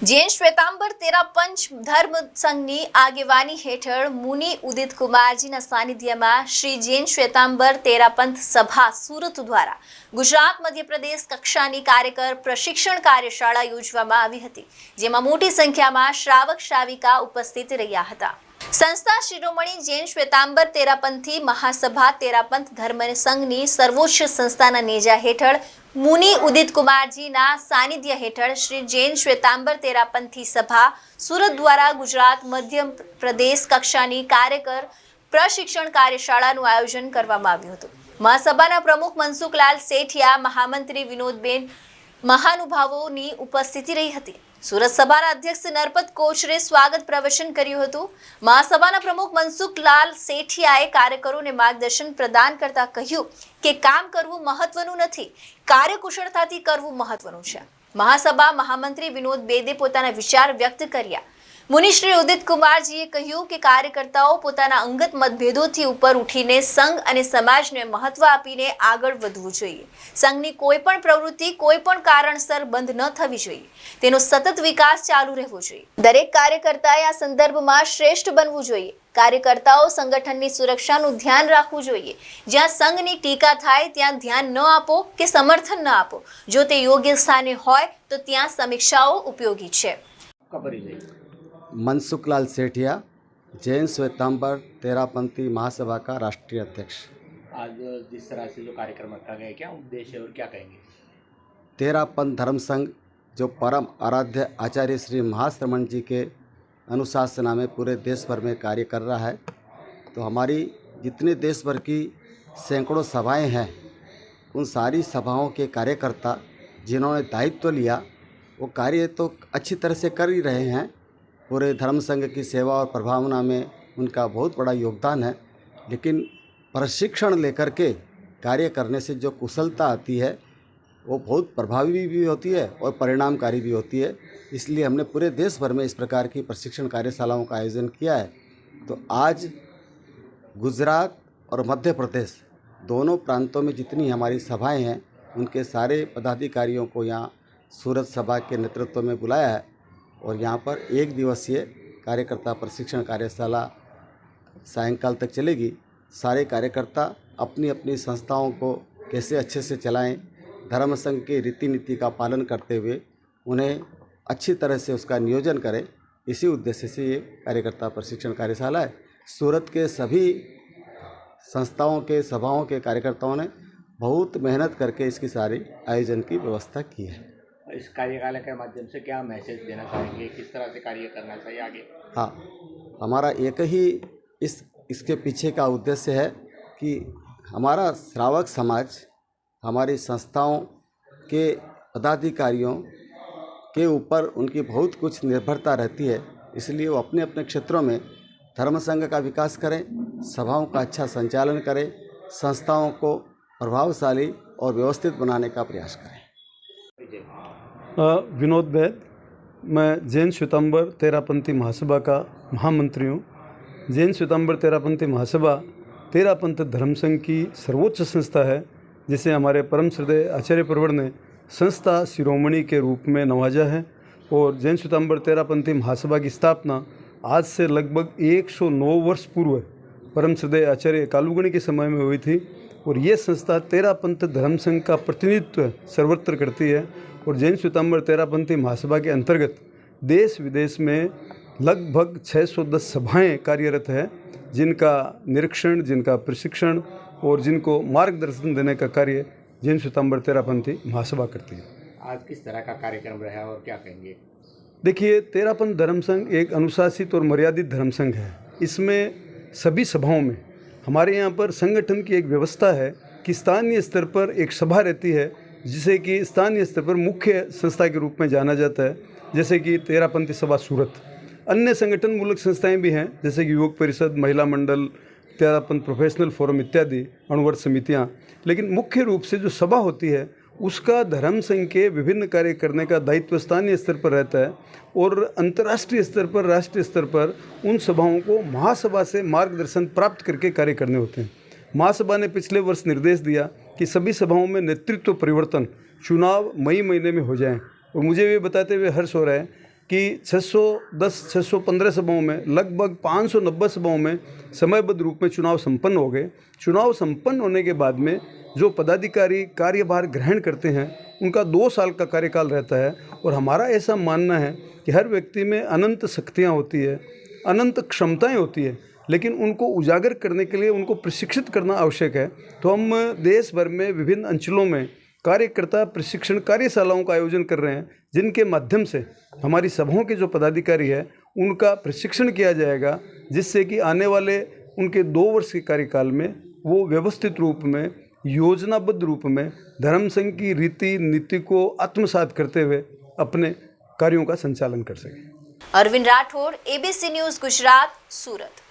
જૈન શ્વેતાંબર તેરા પંચ ધર્મ સંઘની આગેવાની હેઠળ મુનિ ઉદિત કુમારજીના સાનિધ્યમાં શ્રી જૈન શ્વેતાંબર તેરા પંથ સભા સુરત દ્વારા ગુજરાત મધ્યપ્રદેશ કક્ષાની કાર્યકર પ્રશિક્ષણ કાર્યશાળા યોજવામાં આવી હતી, જેમાં મોટી સંખ્યામાં શ્રાવક શ્રાવિકા ઉપસ્થિત રહ્યા હતા। સંસ્થા શિરોમણી જૈન શ્વેતાંબર તેરાપંથી મહાસભા તેરાપંથ ધર્મ સંઘની સર્વોચ્ચ સંસ્થાના નેજા હેઠળ મુનિ ઉદિત કુમારજીના સાનિધ્ય હેઠળ શ્રી જૈન શ્વેતાંબર તેરાપંથી સભા સુરત દ્વારા ગુજરાત મધ્ય પ્રદેશ કક્ષાની કાર્યકર પ્રશિક્ષણ કાર્યશાળાનું આયોજન કરવામાં આવ્યું હતું। મહાસભાના પ્રમુખ મનસુખલાલ સેઠિયા, મહામંત્રી વિનોદબેન મહાનુભાવોની ઉપસ્થિતિ રહી હતી। સુરત સભાના અધ્યક્ષ નરપત કોચરે સ્વાગત પ્રવચન કર્યું હતું। મહાસભાના પ્રમુખ મનસુખલાલ સેઠિયાએ કાર્યકરોને માર્ગદર્શન પ્રદાન કરતા કહ્યું કે કામ કરવું મહત્વનું નથી, કાર્યકુશળતાથી કરવું મહત્વનું છે। મહાસભા મહામંત્રી વિનોદ બેદે પોતાના વિચાર વ્યક્ત કર્યા। મુનિશ્રી ઉદિત કુમારજીએ કહ્યું કે કાર્યકર્તાઓ પોતાના અંગત મતભેદોથી ઉપર ઉઠીને સંઘ અને સમાજને મહત્વ આપીને આગળ વધવું જોઈએ। સંઘની કોઈપણ પ્રવૃત્તિ કોઈપણ કારણસર બંધ ન થવી જોઈએ, તેનો સતત વિકાસ ચાલુ રહેવો જોઈએ। દરેક કાર્યકર્તાએ આ સંદર્ભમાં શ્રેષ્ઠ બનવું જોઈએ। કાર્યકર્તાઓ સંગઠનની સુરક્ષાનું ધ્યાન રાખવું જોઈએ। જ્યાં સંઘની ટીકા થાય ત્યાં ध्यान ન આપો કે સમર્થન ન આપો। જો તે યોગ્ય સ્થાને હોય તો ત્યાં સમીક્ષાઓ ઉપયોગી છે। मनसुखलाल सेठिया, जैन श्वेतांबर तेरापंथी महासभा का राष्ट्रीय अध्यक्ष। आज जिस तरह से जो कार्यक्रम रखा गया, क्या उद्देश्य है और क्या कहेंगे? तेरापंथ धर्म संघ जो परम आराध्य आचार्य श्री महाश्रमण जी के अनुशासना में पूरे देश भर में कार्य कर रहा है, तो हमारी जितने देश भर की सैकड़ों सभाएं हैं, उन सारी सभाओं के कार्यकर्ता जिन्होंने दायित्व लिया वो कार्य तो अच्छी तरह से कर ही रहे हैं। पूरे धर्म संघ की सेवा और प्रभावना में उनका बहुत बड़ा योगदान है, लेकिन प्रशिक्षण लेकर के कार्य करने से जो कुशलता आती है वो बहुत प्रभावी भी होती है और परिणामकारी भी होती है। इसलिए हमने पूरे देश भर में इस प्रकार की प्रशिक्षण कार्यशालाओं का आयोजन किया है। तो आज गुजरात और मध्य प्रदेश दोनों प्रांतों में जितनी हमारी सभाएं हैं, उनके सारे पदाधिकारियों को यहाँ सूरत सभा के नेतृत्व में बुलाया है और यहाँ पर एक दिवसीय कार्यकर्ता प्रशिक्षण कार्यशाला सायंकाल तक चलेगी। सारे कार्यकर्ता अपनी अपनी संस्थाओं को कैसे अच्छे से चलाएं, धर्म संघ के रीति नीति का पालन करते हुए उन्हें अच्छी तरह से उसका नियोजन करें, इसी उद्देश्य से ये कार्यकर्ता प्रशिक्षण कार्यशाला है। सूरत के सभी संस्थाओं के सभाओं के कार्यकर्ताओं ने बहुत मेहनत करके इसकी सारी आयोजन की व्यवस्था की है। इस कार्यशाला के माध्यम से क्या मैसेज देना चाहेंगे, किस तरह से कार्य करना चाहिए आगे? हाँ, हमारा एक ही इसके पीछे का उद्देश्य है कि हमारा श्रावक समाज हमारी संस्थाओं के पदाधिकारियों के ऊपर उनकी बहुत कुछ निर्भरता रहती है, इसलिए वो अपने अपने क्षेत्रों में धर्म संघ का विकास करें, सभाओं का अच्छा संचालन करें, संस्थाओं को प्रभावशाली और व्यवस्थित बनाने का प्रयास करें। विनोद बैद, मैं जैन श्वेतांबर तेरापंथी महासभा का महामंत्री हूँ। जैन श्वेतांबर तेरापंथी महासभा तेरापंथ धर्म संघ की सर्वोच्च संस्था है, जिसे हमारे परम श्रद्धेय आचार्य प्रवर ने संस्था शिरोमणि के रूप में नवाजा है। और जैन श्वेतांबर तेरापंथी महासभा की स्थापना आज से लगभग 109 वर्ष पूर्व परम श्रद्धेय आचार्य कालूगणी के समय में हुई थी। और ये संस्था तेरापंथ धर्म संघ का प्रतिनिधित्व सर्वत्र करती है। और जैन श्वेतांबर तेरापंथी महासभा के अंतर्गत देश विदेश में लगभग 610 सभाएं कार्यरत है, जिनका निरीक्षण, जिनका प्रशिक्षण और जिनको मार्गदर्शन देने का कार्य जैन श्वेतांबर तेरापंथी महासभा करती है। आज किस तरह का कार्यक्रम रहा और क्या कहेंगे? देखिए, तेरापंथ धर्म संघ एक अनुशासित और मर्यादित धर्म संघ है। इसमें सभी सभाओं में हमारे यहाँ पर संगठन की एक व्यवस्था है कि स्थानीय स्तर पर एक सभा रहती है, जिसे कि स्थानीय स्तर पर मुख्य संस्था के रूप में जाना जाता है, जैसे कि तेरापंथी सभा सूरत। अन्य संगठन मूलक संस्थाएं भी हैं, जैसे कि युवक परिषद, महिला मंडल, तेरापंथ प्रोफेशनल फोरम इत्यादि अणुवर्त समितियां। लेकिन मुख्य रूप से जो सभा होती है उसका धर्म संघ के विभिन्न कार्य करने का दायित्व स्थानीय स्तर पर रहता है और अंतर्राष्ट्रीय स्तर पर, राष्ट्रीय स्तर पर उन सभाओं को महासभा से मार्गदर्शन प्राप्त करके कार्य करने होते हैं। महासभा ने पिछले वर्ष निर्देश दिया कि सभी सभाओं में नेतृत्व परिवर्तन चुनाव मई महीने में हो जाएं। और मुझे ये बताते हुए हर्ष हो रहा है कि 615 सभाओं में लगभग 590 सभाओं में समयबद्ध रूप में चुनाव संपन्न हो गए। चुनाव संपन्न होने के बाद में जो पदाधिकारी कार्यभार ग्रहण करते हैं उनका 2 साल का कार्यकाल रहता है और हमारा ऐसा मानना है कि हर व्यक्ति में अनंत शक्तियाँ होती है, अनंत क्षमताएं होती है, लेकिन उनको उजागर करने के लिए उनको प्रशिक्षित करना आवश्यक है। तो हम देश भर में विभिन्न अंचलों में कार्यकर्ता प्रशिक्षण कार्यशालाओं का आयोजन कर रहे हैं, जिनके माध्यम से हमारी सभाओं के जो पदाधिकारी है उनका प्रशिक्षण किया जाएगा, जिससे कि आने वाले उनके 2 वर्ष के कार्यकाल में वो व्यवस्थित रूप में योजनाबद्ध रूप में धर्म संघ की रीति नीति को आत्मसात करते हुए अपने कार्यों का संचालन कर सकें। अरविंद राठौड़, ABC न्यूज़ गुजरात, सूरत।